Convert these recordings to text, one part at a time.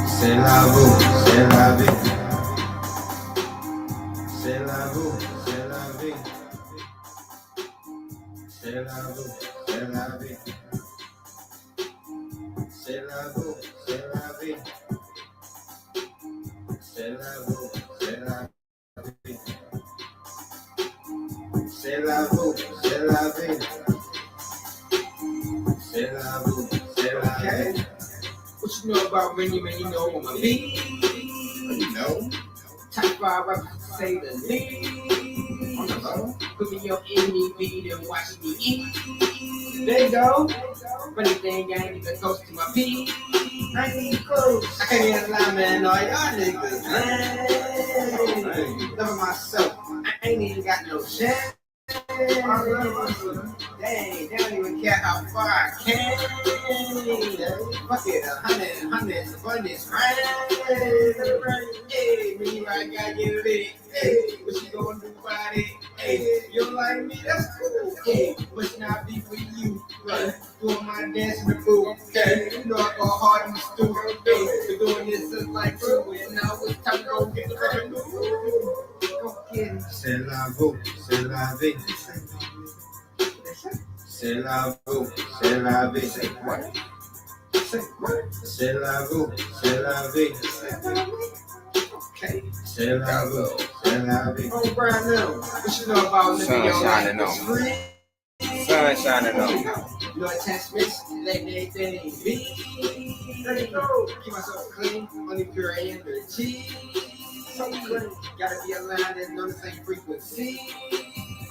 C'est la vie, c'est la vie. C'est la vie, c'est la vie. C'est la vie, c'est la vie. C'est la vie, c'est la vie. C'est la vie, c'est la vie. C'est la vie, c'est la vie. C'est la vie, c'est la vie. What you know about Rennie, man? You know on my beat. You know. Top 5 rappers to say the least. Put me on any beat and watch me eat. There you go. Funny thing, I ain't even close to my beat. I ain't even close. I can't even lie, man. All y'all niggas, man. Loving myself. I ain't even got no chance. Dang, they don't even care how far I can. Fuck it, 100, abundance, right? Hey, me, I gotta get lit. Hey, what you gonna do about it? Hey, you don't like me? That's cool. Hey, what's not be for you? Right? Doing my dance in the booth. Okay, you know I go hard in the studio. Hey, been doing this since like 2, and now it's time to go get the revenue. C'est la vie, c'est la vie. C'est la vie, c'est la vie. C'est quoi? C'est la vie, c'est la vie. C'est la vie, c'est la vie. Oh, Brian, what you know about living your life? Sun shining on me. No attachments, letting everything be. Let it go. Keep myself clean, only pure energy. Gotta be aligned and on the same frequency.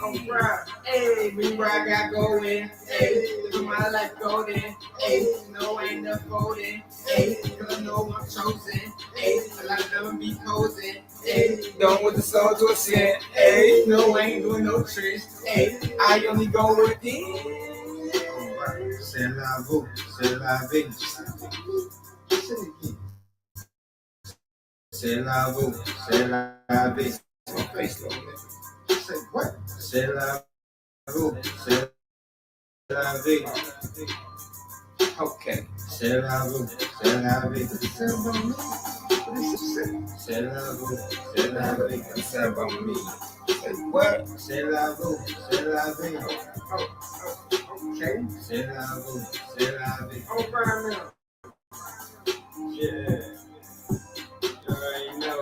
Oh, right. Hey, me where I got going. Hey, living my life golden. Hey, no, ain't no folding. Hey, cause I know I'm chosen. Hey, a lot of them be posing. Hey, don't with the soul to a sin. Hey, no, I ain't doing no tricks. Hey, I only go within. C'est la vie, c'est la vie. C'est la vie, c'est la vie. C'est la vie, c'est la vie. Okay. C'est la vie, c'est la vie. C'est la vie, c'est la vie. It's about me. What? C'est la vie, c'est la vie. Okay. C'est la vie, c'est la vie. Oh, Brian, now. Yeah. You already know.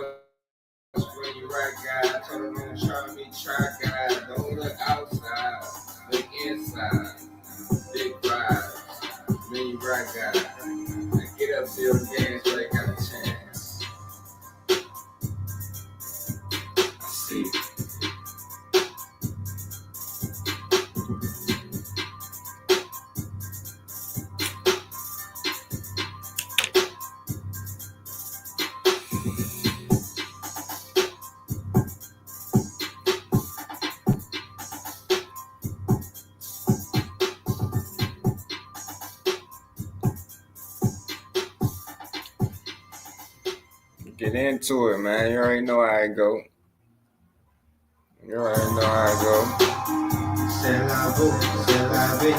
When you rock, God, I told him to try me, try God. Don't look outside, look inside. Big vibes. When you rock, God, I get up, feel the games, but I got a chance. See. Get into it, man. You already know how it go. You already know how it go. C'est la vie, c'est la vie.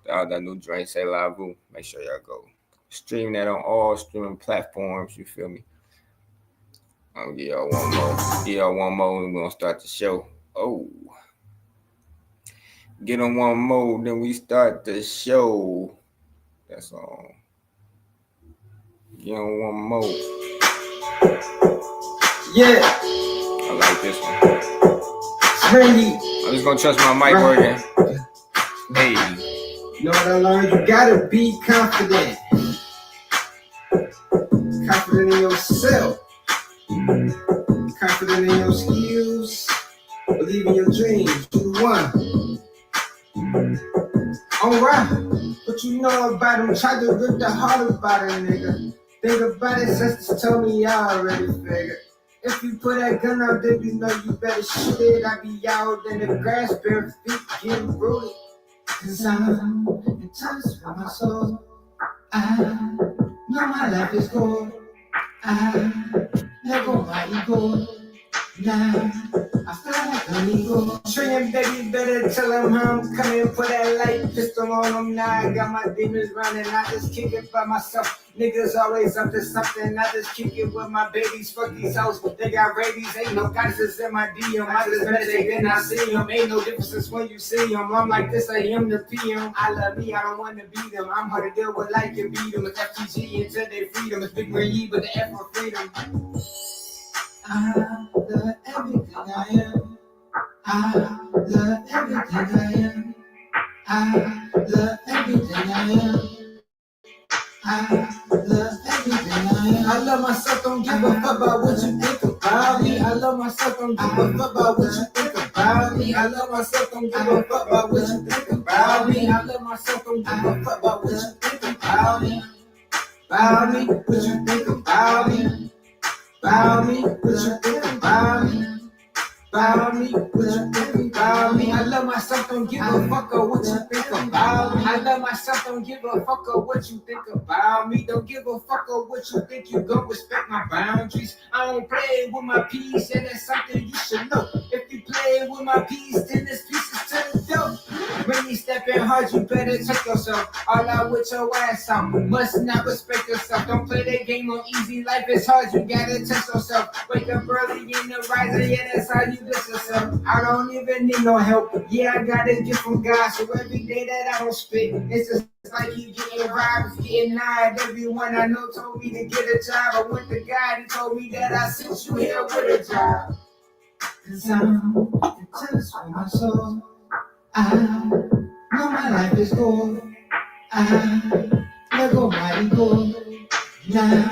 That new joint, C'est La Vie. Make sure y'all go stream that on all streaming platforms. You feel me? I'll give y'all one more. And we're gonna start the show. Oh, get on one more, then we start the show. That's all. Get on one more. Yeah. I like this one. Randy. I'm just gonna trust my mic working. Hey. You know what I learned? You gotta be confident. Confident in yourself. Confident in your skills. Believe in your dreams. You the one. Alright. What you know about him? Try to rip the heart about it, nigga. Think about it, sisters told me I already figured. If you put that gun out there, you know you better shoot it. I be out in the grass, bare feet getting rooted. Cause I'm in touch with my soul. I know my life is gold. I let go my ego. Now I feel like an eagle. Trillion baby, better tell them how I'm coming for that light. Pistol on them now, I got my demons running. I just kick it by myself. Niggas always up to something. I just kick it with my babies. Fuck these hoes, they got rabies. Ain't no goddesses in my DM. I just meditate, then I see them. Ain't no differences when you see them. I'm like this, I am the PM. I love me, I don't want to beat them. I'm hard to deal with like you beat them. It's FTG until they freedom. It's Big Green E, but the F for freedom. I love everything I am. I love everything I am. I love everything I am. I love everything I am. I love myself, don't give a fuck about what you think about me. I love myself, don't give a fuck about what you think about me. I love myself, don't give a fuck about what you think about me. I love myself, don't give a fuck about what you think about me. About me, what you think about me. About me, what you think about me. About me, what you think about me. I love myself, don't give a fuck of what you think about me. I love myself, don't give a fuck of what you think about me. Don't give a fuck of what you think, you gon' respect my boundaries. I don't play with my peace, and that's something you should know. If you play with my peace, then this piece is to the dope. When you stepping hard, you better check yourself. All out with your ass out, must not respect yourself. Don't play that game on easy, life is hard, you gotta test yourself. Wake up early in the rising, yeah, that's how you bless yourself. I don't even need no help, yeah, I got a gift from God. So every day that I don't spit, it's just like you getting vibes, getting nod. Everyone I know told me to get a job. I went to God, he told me that I sent you here with a job. Cause I'm the touch for my soul. I know my life is gold. I let go my ego. Now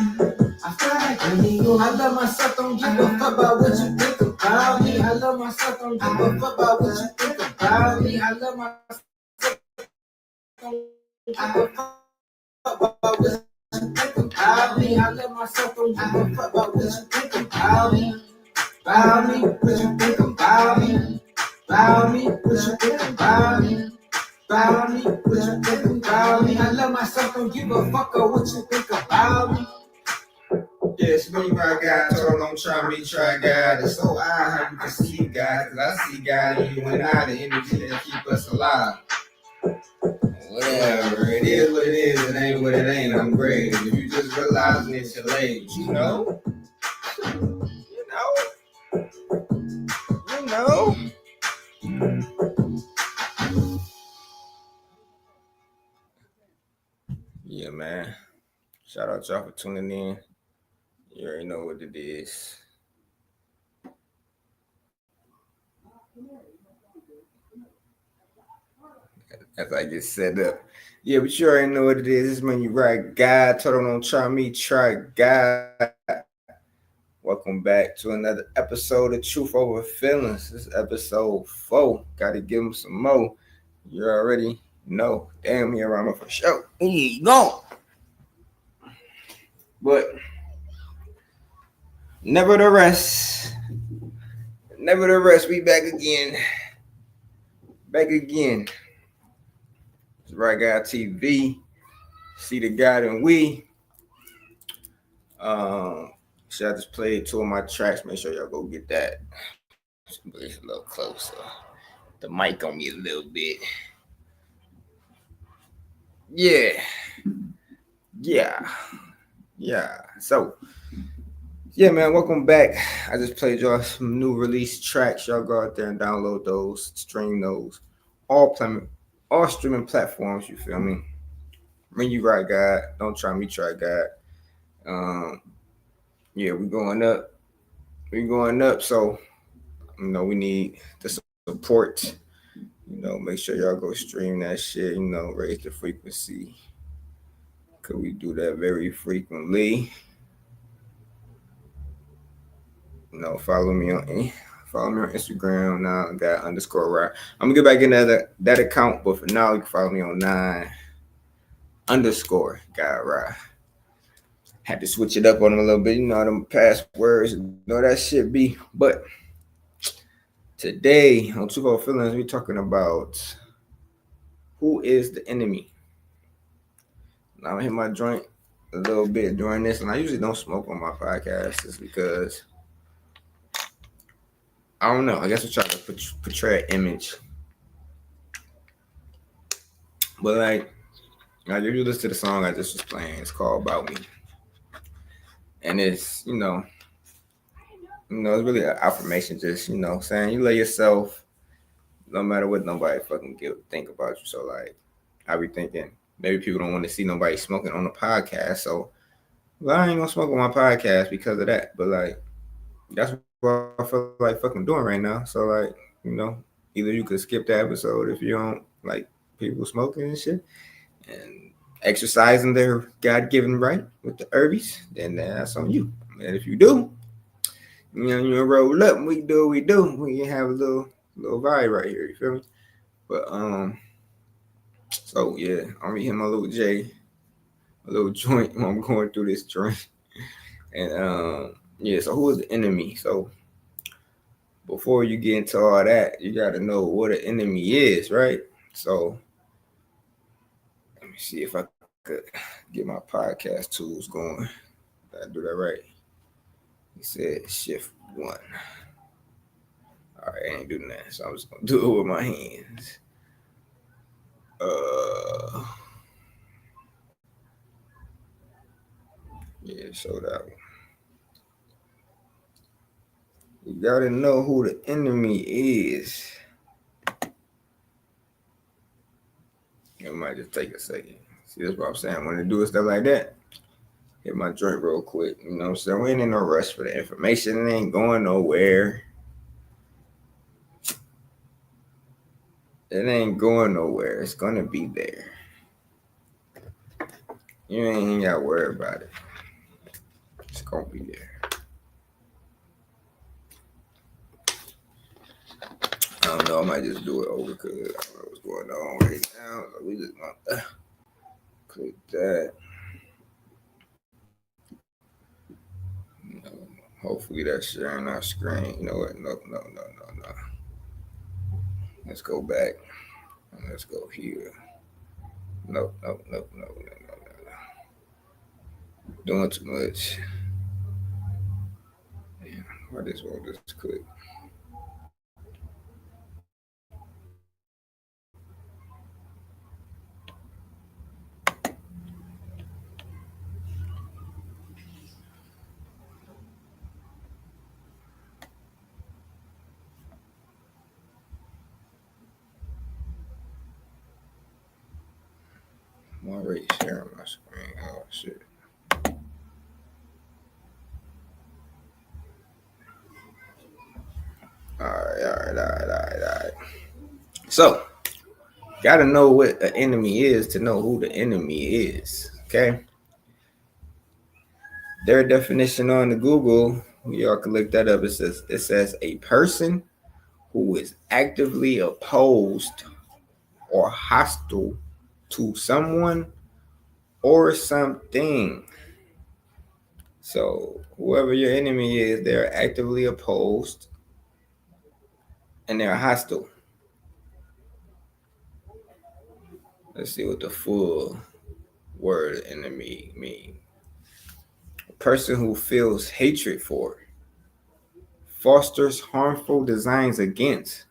I feel like an eagle. I love myself, don't give a fuck about what you think about me. I love myself, don't give a fuck about what you think about me. I love myself, don't give a fuck about what you think about me. I love myself, don't give a fuck about what you think about me. About me, what you think about me. About me, what you think about me. About me, what you think about me. I love myself, don't give a fuck of what you think about me. Yes, when you rock God, told don't try me, try God. It's so odd how you can see God, cause I see God in you and I, the energy that keep us alive. Whatever, it is what it is, it ain't what it ain't, I'm great. If you just realizing it's your late, you know? You know? Yeah, man. Shout out y'all for tuning in. You already know what it is. As I get set up. Yeah, but you already know what it is. This when you right God. Told them don't try me, try God. Welcome back to another episode of Truth Over Feelings. This is episode 4. Gotta give them some more. You already know. Damn, here I'm for sure. Here you go. But nevertheless, we back again. Back again. It's Right Guy TV. See the God and we. Should I just play 2 of my tracks? Make sure y'all go get that. It's a little closer. The mic on me a little bit. Yeah. So, yeah, man, welcome back. I just played y'all some new release tracks. Y'all go out there and download those, stream those. All streaming platforms, you feel me? When you right, God, don't try me, try God. Yeah, we going up. So, we need the support. Make sure y'all go stream that shit. Raise the frequency. Could we do that very frequently? Follow me on Instagram now. Got _ right. I'm gonna get back into that account, but for now you can follow me on 9_ got right. Had to switch it up on them a little bit. Them passwords, that shit be. But today on Two Cold Feelings, we're talking about who is the enemy. Now I hit my joint a little bit during this, and I usually don't smoke on my podcast just because I don't know. I guess we're trying to portray an image, but like if you listen to the song I just was playing, it's called "About Me," and it's it's really an affirmation, just saying you love yourself, no matter what nobody fucking think about you. So like, I be thinking maybe people don't want to see nobody smoking on the podcast, so well, I ain't gonna smoke on my podcast because of that. But like, that's what I feel like fucking doing right now. So like, either you could skip the episode if you don't like people smoking and shit, and exercising their God given right with the herbies, then that's on you. And if you do, you roll up and we do what we do. We can have a little vibe right here. You feel me? But so yeah, I'm gonna hit my little J, a little joint when I'm going through this joint, and yeah. So who is the enemy? So before you get into all that, you got to know what an enemy is, right? So let me see if I could get my podcast tools going. Did I do that right? He said shift one. All right, I ain't doing that, so I'm just gonna do it with my hands. Uh, yeah, show that one. You gotta know who the enemy is. It might just take a second. See, that's what I'm saying. When they do stuff like that, hit my joint real quick. You know what I'm saying? We ain't in no rush for the information. It ain't going nowhere. It ain't going nowhere. It's gonna be there. You ain't gotta worry about it. It's gonna be there. I don't know. I might just do it over because I don't know what's going on right now. So we just gonna click that. Hopefully that's sharing our screen. You know what? No. Let's go back. Let's go here. No. Doing too much. Damn, why this won't just click? I'm already sharing my screen. Oh shit. All right. So, gotta know what an enemy is to know who the enemy is. Okay. Their definition on the Google, y'all can look that up. It says a person who is actively opposed or hostile to someone or something. So whoever your enemy is, they're actively opposed and they're hostile. Let's see what the full word enemy means. A person who feels hatred for, fosters harmful designs against,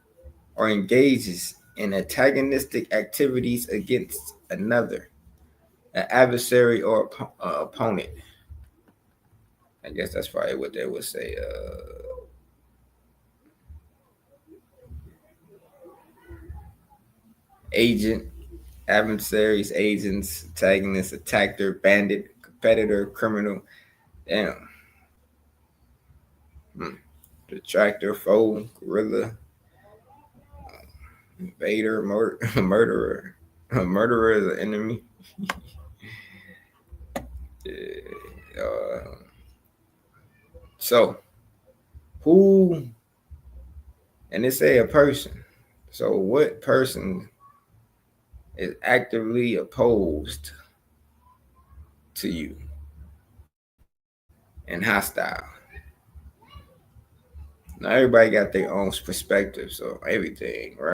or engages in antagonistic activities against another, an adversary or opponent. I guess that's probably what they would say. Agent, adversaries, agents, antagonist, attacker, bandit, competitor, criminal. Damn. Detractor, foe, guerrilla, invader, murderer. A murderer is an enemy. Yeah. So, who, and they say a person. So, what person is actively opposed to you and hostile? Now, everybody got their own perspective, so everything, right?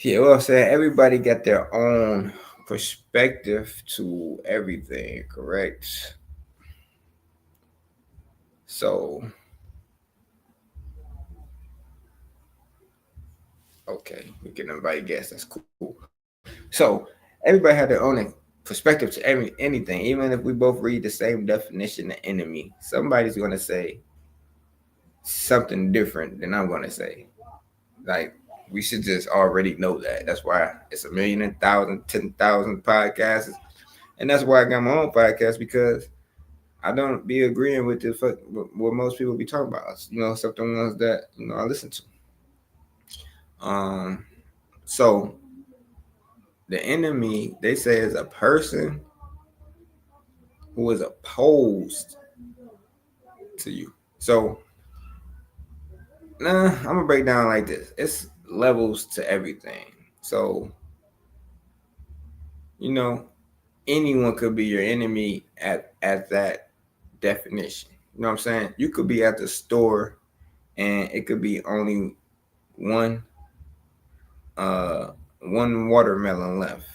Yeah, well, I'm saying everybody got their own perspective to everything, correct? So, okay, we can invite guests. That's cool. So, everybody had their own perspective to anything. Even if we both read the same definition of enemy, somebody's going to say something different than I'm going to say. Like, we should just already know that. That's why it's a million and thousand, 10,000 podcasts. And that's why I got my own podcast because I don't be agreeing with what most people be talking about. Something ones that I listen to. Um, so the enemy they say is a person who is opposed to you. So I'm gonna break down like this. It's levels to everything. So you know anyone could be your enemy at that definition. You know what I'm saying? You could be at the store and it could be only one uh one watermelon left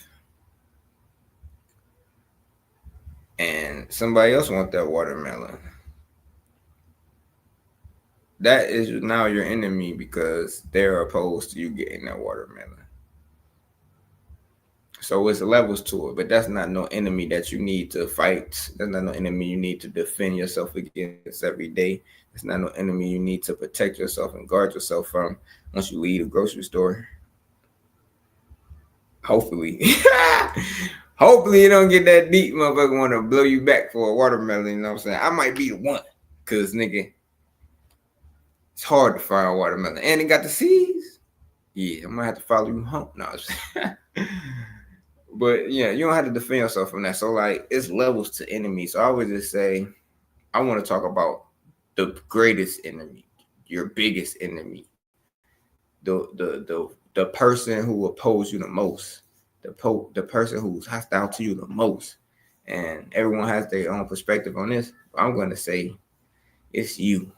and somebody else want that watermelon. That is now your enemy because they're opposed to you getting that watermelon. So it's levels to it, but that's not no enemy that you need to fight. That's not no enemy you need to defend yourself against every day. It's not no enemy you need to protect yourself and guard yourself from once you leave the grocery store. Hopefully. Hopefully you don't get that deep motherfucker want to blow you back for a watermelon, you know what I'm saying? I might be the one. Cause nigga, it's hard to find watermelon. And it got the seeds. Yeah, I'm gonna have to follow you home. No, but yeah, you don't have to defend yourself from that. So like it's levels to enemies. So I would just say I want to talk about the greatest enemy, your biggest enemy, the person who opposes you the most, the person who's hostile to you the most. And everyone has their own perspective on this. I'm going to say it's you.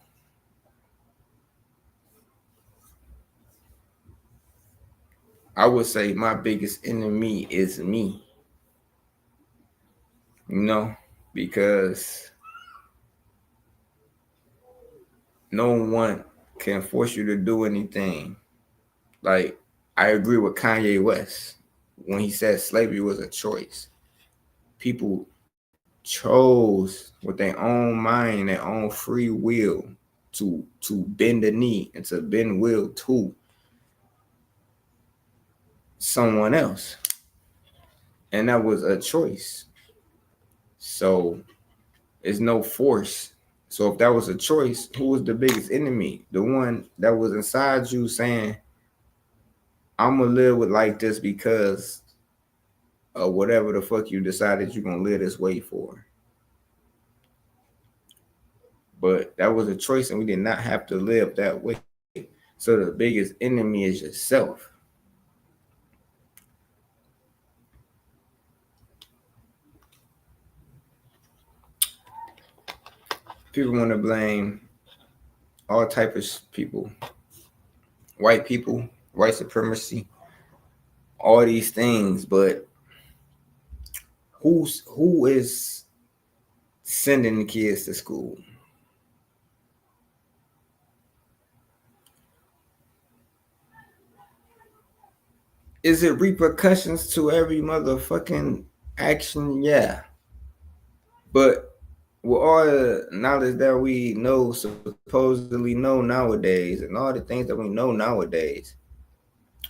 I would say my biggest enemy is me. Because no one can force you to do anything. Like, I agree with Kanye West when he said slavery was a choice. People chose with their own mind, their own free will to bend the knee and to bend will to someone else. And that was a choice. So it's no force. So if that was a choice, who was the biggest enemy? The one that was inside you saying, I'm gonna live with like this because of whatever the fuck you decided you're gonna live this way for. But that was a choice and we did not have to live that way. So the biggest enemy is yourself. People want to blame all type of people, white people, white supremacy, all these things, but who is sending the kids to school? Is it repercussions to every motherfucking action? Yeah. But with all the knowledge that we know, supposedly know nowadays, and all the things that we know nowadays,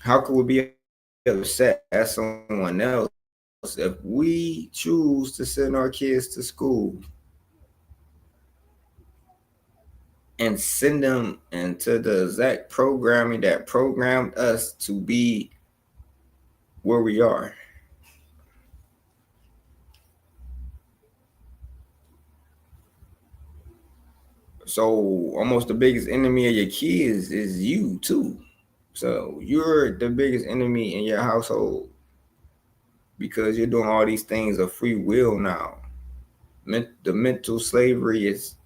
how could we be upset at someone else if we choose to send our kids to school and send them into the exact programming that programmed us to be where we are? So almost the biggest enemy of your kids is you too. So you're the biggest enemy in your household because you're doing all these things of free will now. The mental slavery is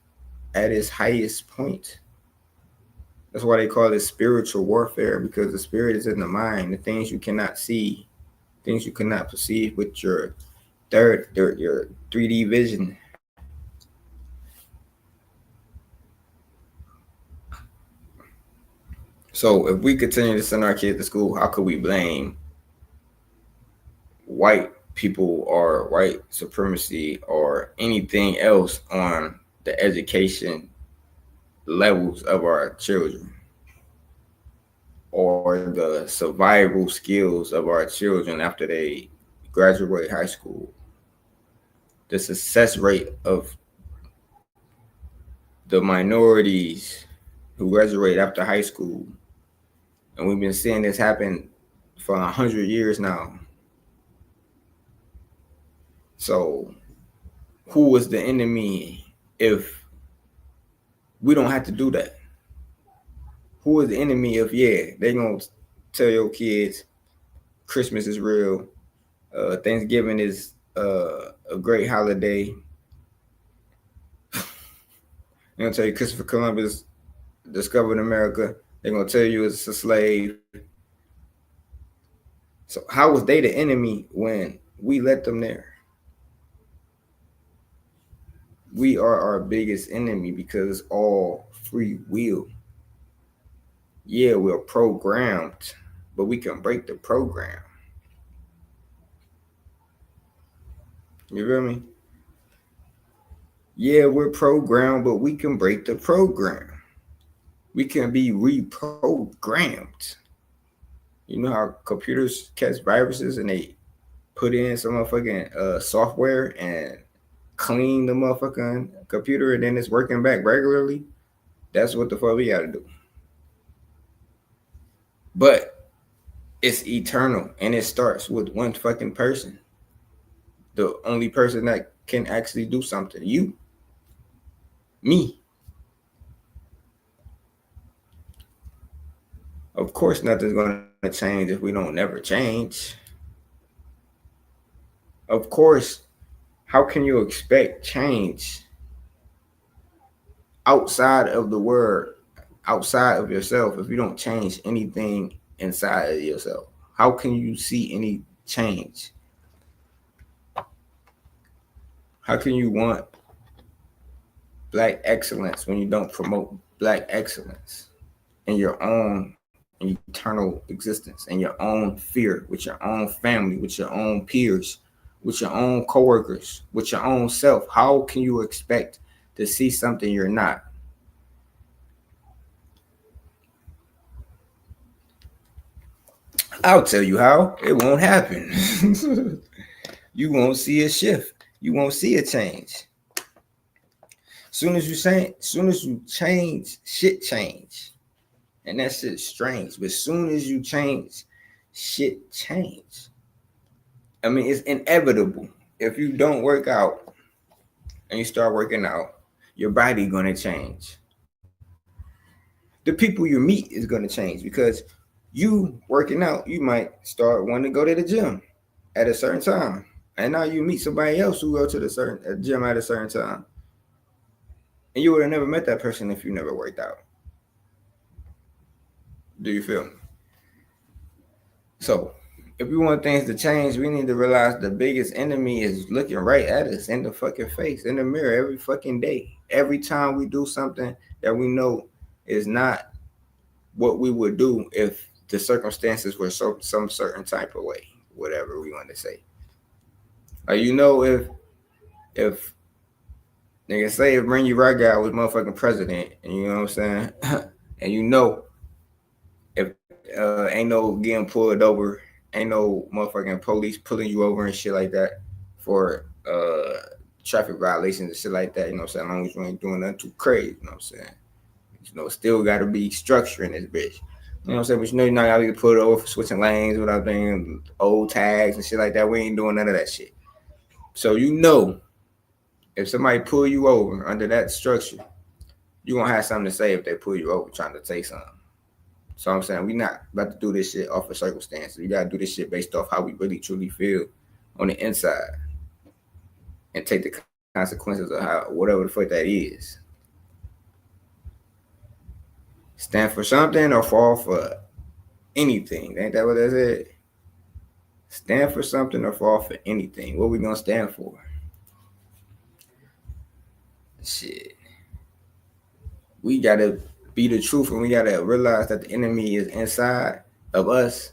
at its highest point. That's why they call it spiritual warfare, because the spirit is in the mind, the things you cannot see, things you cannot perceive with your your 3D vision. So if we continue to send our kids to school, how could we blame white people or white supremacy or anything else on the education levels of our children or the survival skills of our children after they graduate high school? The success rate of the minorities who graduate after high school, and we've been seeing this happen for 100 years now. So who is the enemy if we don't have to do that? Who is the enemy if, yeah, they gonna tell your kids Christmas is real, Thanksgiving is a great holiday. They're gonna tell you Christopher Columbus discovered America. They're gonna tell you it's a slave. So how was they the enemy when we let them there? We are our biggest enemy because it's all free will. Yeah, we're programmed, but we can break the program. You feel me? Yeah, we're programmed, but we can break the program. We can be reprogrammed. You know how computers catch viruses and they put in some motherfucking software and clean the motherfucking computer and then it's working back regularly? That's what the fuck we gotta do. But it's eternal and it starts with one fucking person. The only person that can actually do something. You. Me. Of course nothing's gonna change if we don't never change. Of course, how can you expect change outside of the word, outside of yourself, if you don't change anything inside of yourself? How can you see any change? How can you want black excellence when you don't promote black excellence in your own eternal existence, in your own fear, with your own family, with your own peers, with your own coworkers, with your own self? How can you expect to see something you're not? I'll tell you how. It won't happen. You won't see a shift. You won't see a change. Soon as you change, shit change. And that shit's strange. But soon as you change, shit change. I mean, it's inevitable. If you don't work out and you start working out, your body gonna change. The people you meet is gonna change because you working out, you might start wanting to go to the gym at a certain time. And now you meet somebody else who go to the certain gym at a certain time. And you would have never met that person if you never worked out. Do you feel me? So if we want things to change, we need to realize the biggest enemy is looking right at us in the fucking face, in the mirror every fucking day. Every time we do something that we know is not what we would do if the circumstances were some certain type of way, whatever we want to say. You know, if nigga say if Bernie Raga was motherfucking president, and you know what I'm saying, and you know if ain't no getting pulled over, ain't no motherfucking police pulling you over and shit like that for traffic violations and shit like that, you know what I'm saying, as long as you ain't doing nothing too crazy, you know what I'm saying. You know, still got to be structure in this bitch. You know what I'm saying? But you know, you're not going to get pulled over for switching lanes without being old tags and shit like that. We ain't doing none of that shit. So, you know, if somebody pull you over under that structure, you're going to have something to say if they pull you over trying to say something. So, I'm saying we not about to do this shit off of circumstances. We got to do this shit based off how we really, truly feel on the inside and take the consequences of how whatever the fuck that is. Stand for something or fall for anything. Ain't that what that said? Stand for something or fall for anything. What we gonna stand for? Shit. We gotta be the truth, and we gotta realize that the enemy is inside of us,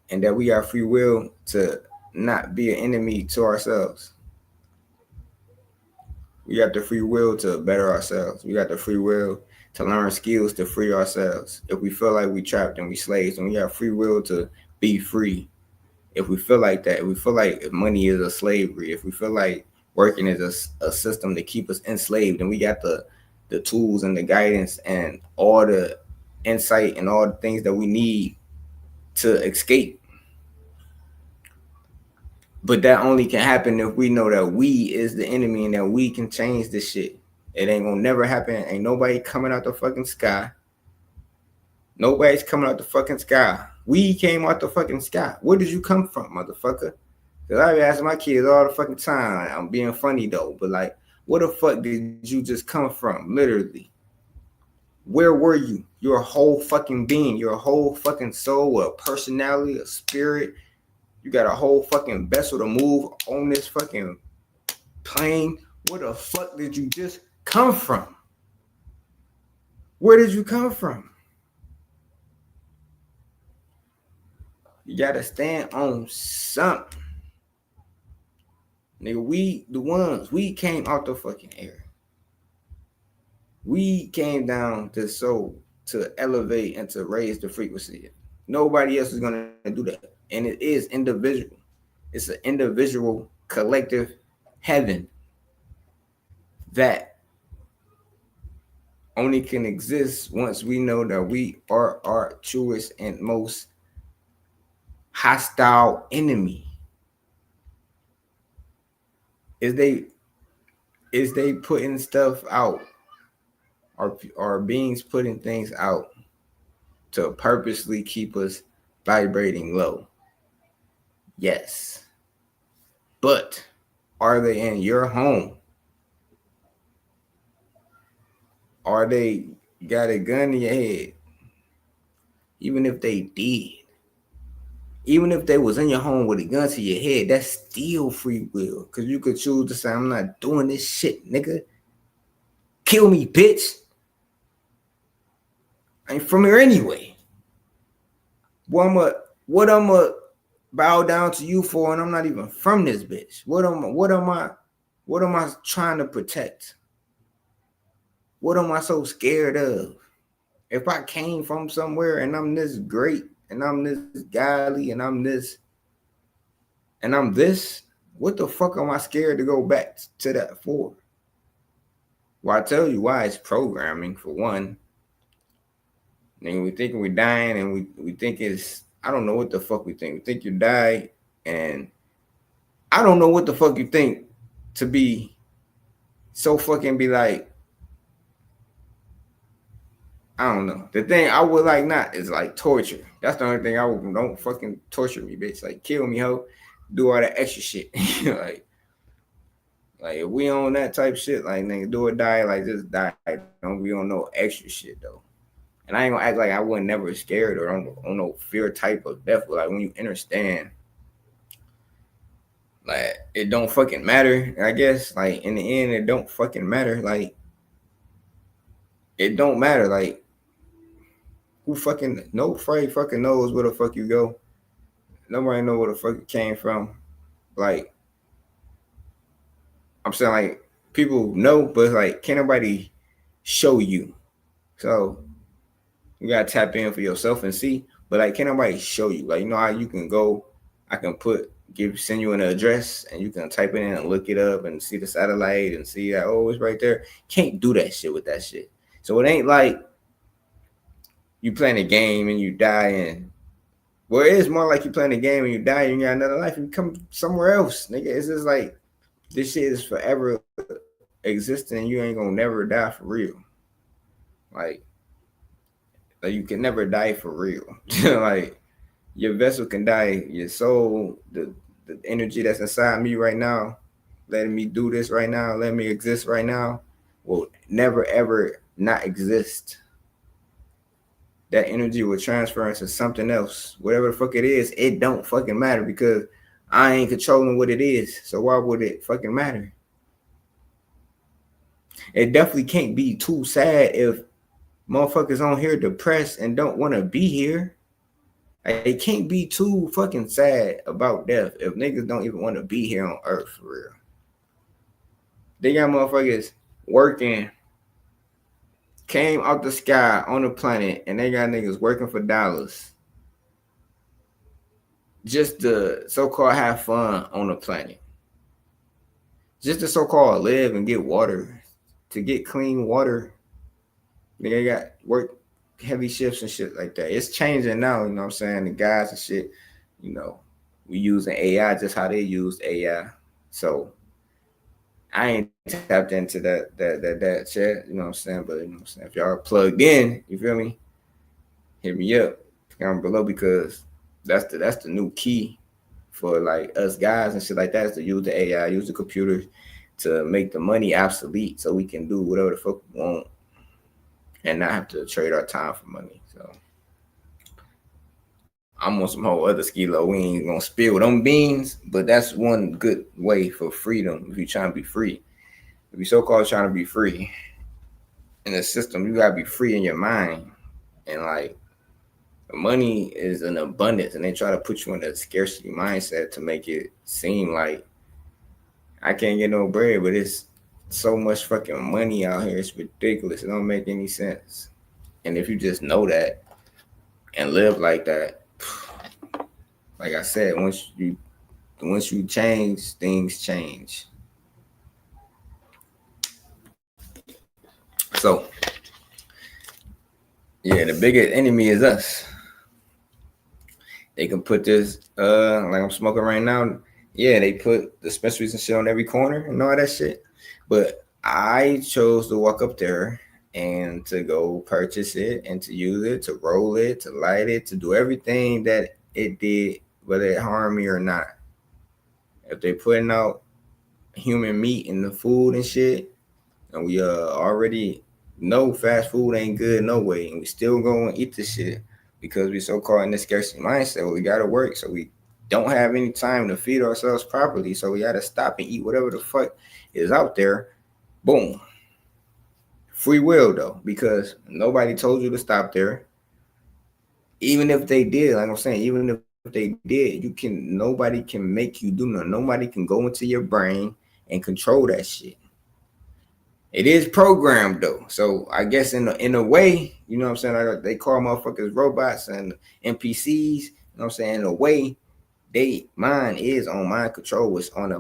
and that we got free will to not be an enemy to ourselves. We got the free will to better ourselves. We got the free will to learn skills to free ourselves. If we feel like we trapped and we slaves, and we got free will to be free. If we feel like that, if we feel like money is a slavery, if we feel like working is a system to keep us enslaved, and we got the tools and the guidance and all the insight and all the things that we need to escape. But that only can happen if we know that we is the enemy and that we can change this shit. It ain't gonna never happen. Ain't nobody coming out the fucking sky. Nobody's coming out the fucking sky. We came out the fucking sky. Where did you come from, motherfucker? Cause I be asking my kids all the fucking time. I'm being funny though, but like, where the fuck did you just come from? Literally. Where were you? You're a whole fucking being. You're a whole fucking soul, a personality, a spirit. You got a whole fucking vessel to move on this fucking plane. Where the fuck did you just come from? Where did you come from? You gotta stand on something. Nigga, we the ones, we came out the fucking air. We came down to soul to elevate and to raise the frequency. Nobody else is gonna do that. And it is individual. It's an individual collective heaven that only can exist once we know that we are our truest and most hostile enemy. Is they putting stuff out? Are beings putting things out to purposely keep us vibrating low? Yes. But are they in your home? Are they got a gun in your head? Even if they did, even if they was in your home with a gun to your head, that's still free will. Cause you could choose to say, I'm not doing this shit, nigga. Kill me, bitch. I ain't from here anyway. What I'ma bow down to you for, and I'm not even from this bitch. What am I trying to protect? What am I so scared of? If I came from somewhere and I'm this great and I'm this godly and I'm this, what the fuck am I scared to go back to that for? Well, I tell you why. It's programming for one. And we think we're dying, and we think it's, I don't know what the fuck we think. We think you die, and I don't know what the fuck you think to be so fucking be like, I don't know. The thing I would like not is like torture. That's the only thing I would, don't fucking torture me, bitch. Like kill me, ho. Do all that extra shit. like if we on that type shit, like nigga, do or die, like just die. Don't be on no extra shit though. And I ain't gonna act like I wasn't never scared or on no fear type of death. But like when you understand, like it don't fucking matter. I guess like in the end, it don't fucking matter. Like it don't matter. Like who fucking nobody fucking knows where the fuck you go. Nobody know where the fuck it came from. Like I'm saying, like people know, but like can't nobody show you. So you gotta tap in for yourself and see. But like can't nobody show you. Like you know how you can go, I can send you an address and you can type it in and look it up and see the satellite and see that oh it's right there. Can't do that shit with that shit. So it ain't like you playing a game and you die and well, it is more like you playing a game and you die and you got another life and you come somewhere else, nigga. It's just like this shit is forever existing and you ain't gonna never die for real. Like you can never die for real. Like your vessel can die, your soul, the energy that's inside me right now, letting me do this right now, letting me exist right now, will never ever not exist. that energy will transfer into something else. Whatever the fuck it is, it don't fucking matter because I ain't controlling what it is. So why would it fucking matter? It definitely can't be too sad if motherfuckers on here depressed and don't want to be here. It can't be too fucking sad about death if niggas don't even want to be here on Earth for real. They got motherfuckers working, came out the sky on the planet, and they got niggas working for dollars just to so-called have fun on the planet. Just to so-called live and get water. To get clean water. They got work heavy shifts and shit like that. It's changing now, you know what I'm saying? The guys and shit, you know, we using AI just how they used AI. So I ain't tapped into that chat, you know what I'm saying? But you know what I'm saying, if y'all plugged in, you feel me? Hit me up down below because that's the new key for like us guys and shit like that is to use the AI, use the computers to make the money obsolete so we can do whatever the fuck we want and not have to trade our time for money. So I'm on some whole other skilo. We ain't gonna spill them beans, but that's one good way for freedom if you're trying to be free. If you're so-called trying to be free in the system, you gotta be free in your mind. And like money is an abundance, and they try to put you in a scarcity mindset to make it seem like I can't get no bread, but it's so much fucking money out here. It's ridiculous. It don't make any sense. And if you just know that and live like that, like I said, once you change, things change. So yeah, the biggest enemy is us. They can put this like I'm smoking right now. Yeah, they put dispensaries and shit on every corner and all that shit. But I chose to walk up there and to go purchase it and to use it, to roll it, to light it, to do everything that it did, whether it harmed me or not. If they putting out human meat in the food and shit, and we already know fast food ain't good no way, and we still going to eat this shit because we so caught in this scarcity mindset. We got to work, so we don't have any time to feed ourselves properly. So we got to stop and eat whatever the fuck is out there. Boom. Free will though, because nobody told you to stop there. Even if they did, like I'm saying, even if they did, nobody can make you do nothing. Nobody can go into your brain and control that shit. It is programmed though, so I guess in a way, you know what I'm saying. Like they call motherfuckers robots and NPCs. You know what I'm saying. In a way, mind is on mind control. It's on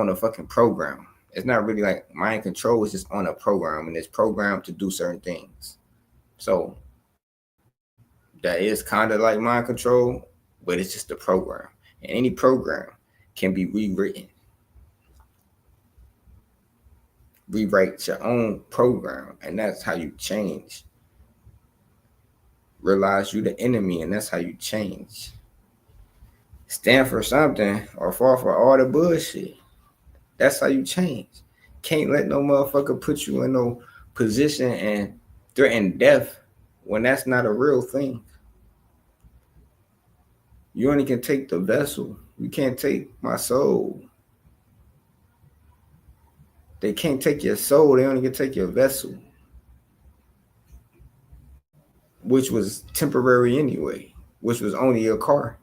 a fucking program. It's not really like mind control. It's just on a program, and it's programmed to do certain things. So that is kind of like mind control, but it's just a program, and any program can be rewritten. Rewrite your own program, and that's how you change. Realize you the enemy, and that's how you change. Stand for something or fall for all the bullshit. That's how you change. Can't let no motherfucker put you in no position and threaten death when that's not a real thing. You only can take the vessel. You can't take my soul. They can't take your soul. They only can take your vessel, which was temporary anyway, which was only your car.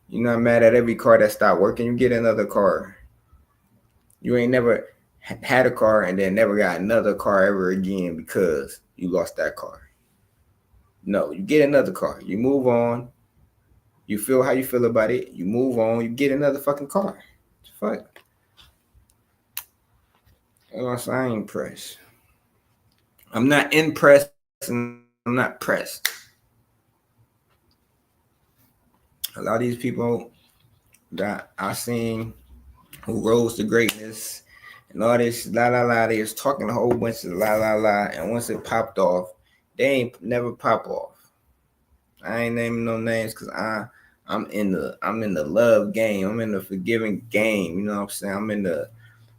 You're not mad at every car that stopped working. You get another car. You ain't never had a car and then never got another car ever again because you lost that car. No, you get another car. You move on. You feel how you feel about it. You move on. You get another fucking car. Fuck. I ain't impressed. I'm not impressed and I'm not pressed. A lot of these people that I seen who rose to greatness and all this la la la, they was talking a whole bunch of la la la, and once it popped off, they ain't never pop off. I ain't naming no names because I'm in the love game. I'm in the forgiving game. You know what I'm saying? I'm in the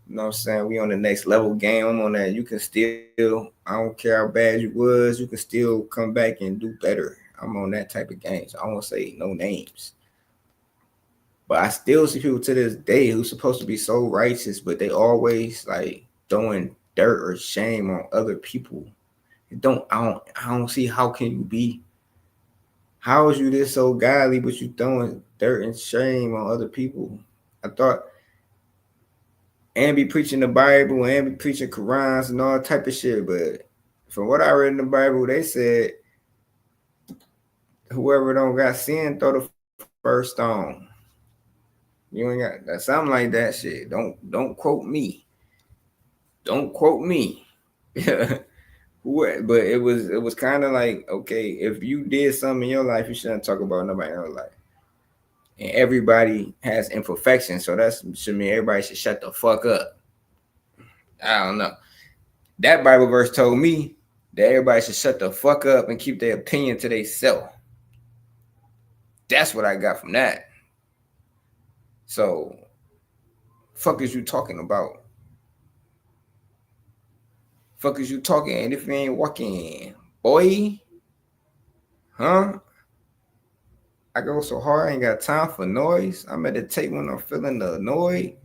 You know what I'm saying? We on the next level game. I'm on that. You can still, I don't care how bad you was, you can still come back and do better. I'm on that type of games. I won't say no names. But I still see people to this day who's supposed to be so righteous, but they always like throwing dirt or shame on other people. I don't see how can you be, how is you this so godly but you throwing dirt and shame on other people? I thought and be preaching the Bible and be preaching Qurans and all type of shit. But from what I read in the Bible, they said whoever don't got sin throw the first stone. You ain't got that something like that shit. Don't quote me. Don't quote me. But it was kind of like, okay, if you did something in your life, you shouldn't talk about nobody in your life. And everybody has imperfections, so that should mean everybody should shut the fuck up. I don't know. That Bible verse told me that everybody should shut the fuck up and keep their opinion to themselves. That's what I got from that. So, fuck is you talking about? Fuck is you talking? And if you ain't walking, boy, huh? I go so hard, I ain't got time for noise. I meditate when I'm feeling the annoyed.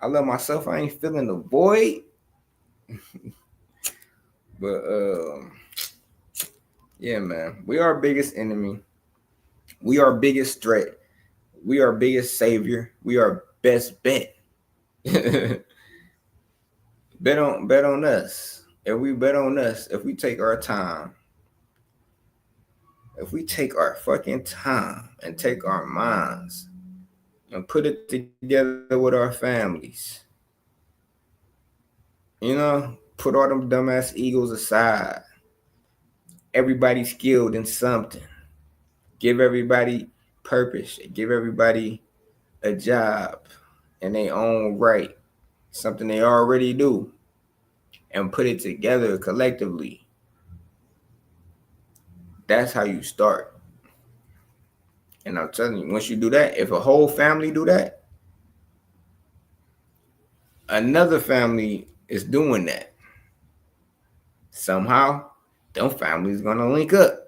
I love myself, I ain't feeling the void. But yeah, man, we are our biggest enemy. We are biggest threat. We are biggest savior. We are best bet. bet on us. If we bet on us, if we take our time, if we take our fucking time and take our minds and put it together with our families, put all them dumbass egos aside. Everybody's skilled in something. Give everybody purpose. Give everybody a job in their own right, something they already do, and put it together collectively. That's how you start. And I'm telling you, once you do that, if a whole family do that, another family is doing that. Somehow, them families gonna link up.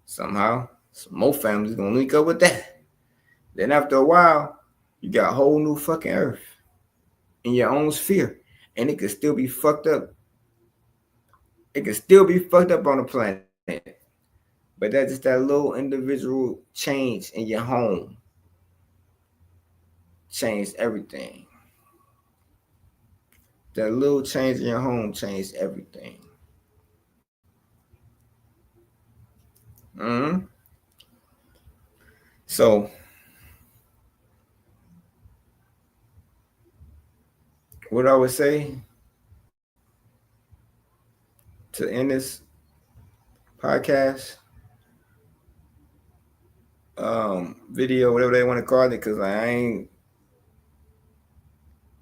Somehow, some more families gonna link up with that. Then after a while, you got a whole new fucking earth in your own sphere. And it could still be fucked up. It could still be fucked up on the planet. But that's just that little individual change in your home. Changed everything. That little change in your home changed everything. Mm-hmm. So, what I would say to end this podcast, video, whatever they want to call it, because I ain't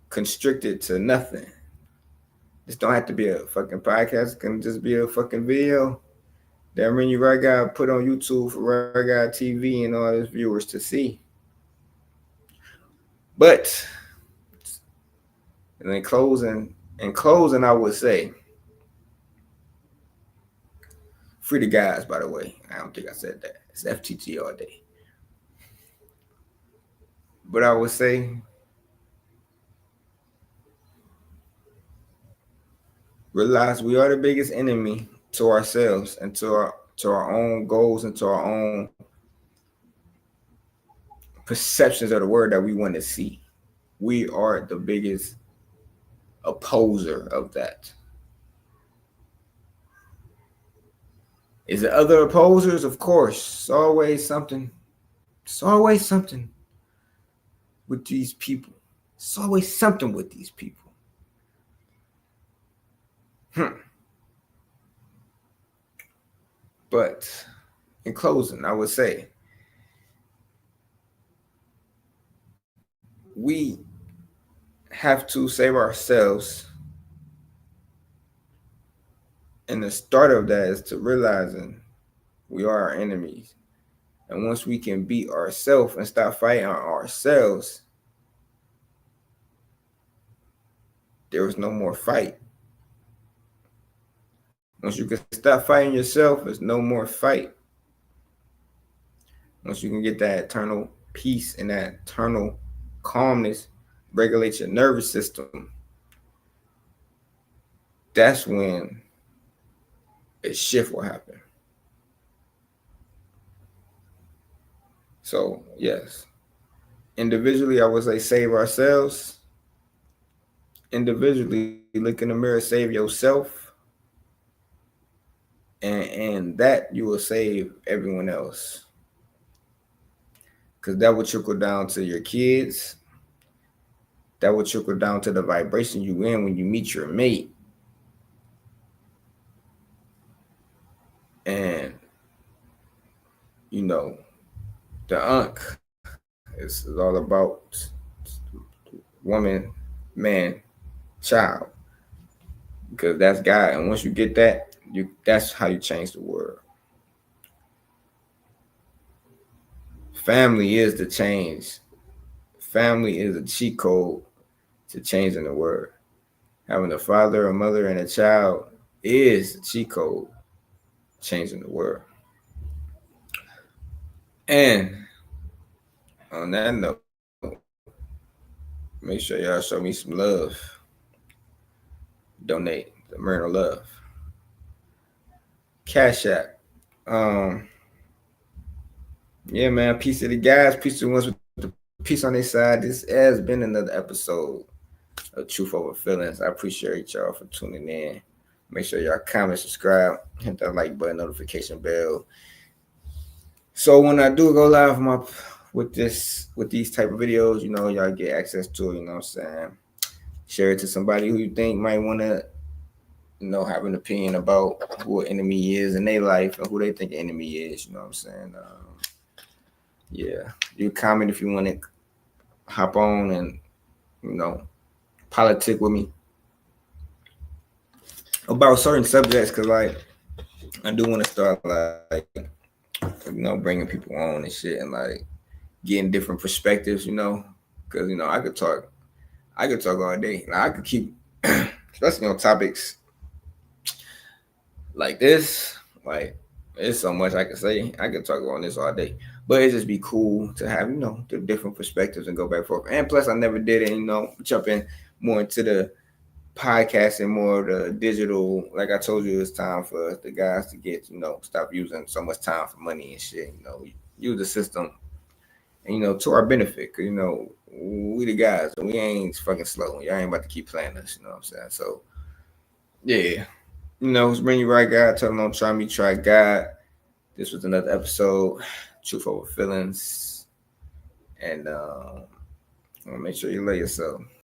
constricted to nothing. This don't have to be a fucking podcast. It can just be a fucking video that menu right guy put on YouTube for right guy TV and all his viewers to see. But in closing, I would say, free the guys. By the way, I don't think I said that. It's FTT all day. But I would say, realize we are the biggest enemy to ourselves and to our own goals and to our own perceptions of the word that we want to see. We are the biggest opposer of that. Is there other opposers? Of course. It's always something. It's always something with these people. It's always something with these people. But in closing, I would say we have to save ourselves. And the start of that is to realizing we are our enemies. And once we can beat ourselves and stop fighting ourselves, there was no more fight. Once you can stop fighting yourself, there's no more fight. Once you can get that eternal peace and that eternal calmness, regulate your nervous system, that's when a shift will happen. So, yes, individually, I would say save ourselves. Individually, look in the mirror, save yourself, and that you will save everyone else. Because that will trickle down to your kids. That will trickle down to the vibration you in when you meet your mate. And, you know, the unk is all about woman, man, child. Because that's God. And once you get that, that's how you change the world. Family is the change. Family is a cheat code to changing the world. Having a father, a mother, and a child is the cheat code changing the world. And on that note, make sure y'all show me some love. Donate the Myrna Love. Cash App. Yeah, man. Peace to the guys. Peace to the ones with the peace on their side. This has been another episode of Truth Over Feelings. I appreciate y'all for tuning in. Make sure y'all comment, subscribe, hit that like button, notification bell. So when I do go live with these type of videos, y'all get access to it. You know what I'm saying? Share it to somebody who you think might want to, have an opinion about who an enemy is in their life and who they think an enemy is. You know what I'm saying? Yeah, you comment if you want to hop on and politic with me about certain subjects, because like I do want to start like bringing people on and shit, and like getting different perspectives, because I could talk all day. Like, I could keep especially on topics like this. Like, there's so much I could say. I could talk on this all day, but it just be cool to have the different perspectives and go back and forth. And plus, I never did it. Jump in more into the podcasting, more of the digital. Like I told you, it's time for the guys to get stop using so much time for money and shit. Use the system, and to our benefit. Cause we the guys, and we ain't fucking slow. Y'all ain't about to keep playing us. You know what I'm saying? So yeah. It's Bring You Right God. Tell them don't try me, try God. This was another episode, Truth Over Feelings. And make sure you love yourself.